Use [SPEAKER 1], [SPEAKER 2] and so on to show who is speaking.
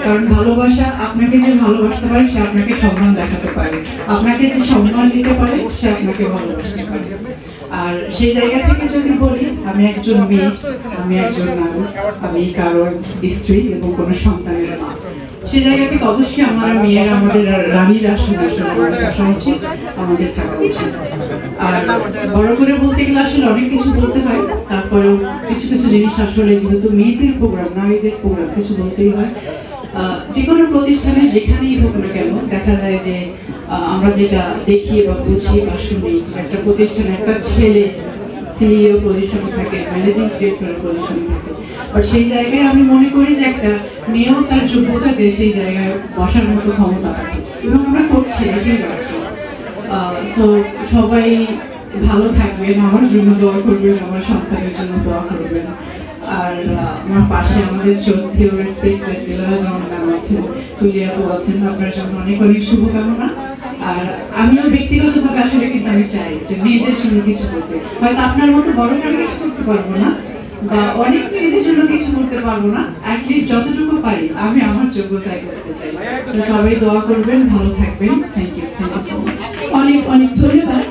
[SPEAKER 1] কারণ ভালোবাসা, আপনাকে যে ভালোবাসতে পারে সে আপনাকে সম্মান দেখাতে পারে, আপনাকে যে সম্মান দিতে পারে সে আপনাকে ভালোবাসতে পারে। আর সেই জায়গা থেকে যদি বলি, আমি একজন মেয়ে, আমি একজন নারী, আমি কারোর স্ত্রী এবং কোনো সন্তানের মা। সে জায়গা থেকে অবশ্যই আমার মেয়েরা, আমাদের রানীর আসনে আসা উচিত, আমাদের থাকা উচিত। আর বড় করে বলতে গেলে আসলে অনেক কিছু বলতে হয়, তারপরেও কিছু কিছু জিনিস আসলে যেহেতু মেয়েদের প্রোগ্রাম, নারীদের প্রোগ্রাম, কিছু বলতেই হয়। যে কোনো প্রতিষ্ঠানে যেখানেই হোক না কেন, দেখা যায় যে আমরা যেটা দেখি বা বুঝি বা শুনি, একটা প্রতিষ্ঠানে একটা ছেলে সিইও পজিশনে থাকে, ম্যানেজিং ডিরেক্টর পজিশনে থাকে, আর সেই জায়গায় আমি মনে করি যে একটা মেয়েও তার যোগ্যতাতে সেই জায়গায় বসার মতো ক্ষমতা রাখে, এবং আমরা করছি, এটাই পাচ্ছি। সো সবাই ভালো থাকবেন, আমার জন্য দোয়া করবেন, আমার সন্তানের জন্য দোয়া করবেন। আর আমার পাশে আমাদের শ্রদ্ধেয় রেসপেক্টেড জেলারা যেমন নাম আছেন, তুলিয়া আপু আছেন, আপনার জন্য অনেক অনেক শুভকামনা। আর আমিও ব্যক্তিগতভাবে আসলে কিন্তু আমি চাই যে মেয়েদের জন্য কিছু করতে, হয়তো আপনার মতো বড় করে কিছু করতে পারবো না, বা অনেক মেয়েদের জন্য কিছু করতে পারবো না, অ্যাটলিস্ট যতটুকু পারি আমি আমার যোগ্যতায় করতে চাই। তো সবাই দোয়া করবেন, ভালো থাকবেন। Thank you so much.
[SPEAKER 2] অনেক অনেক ধন্যবাদ।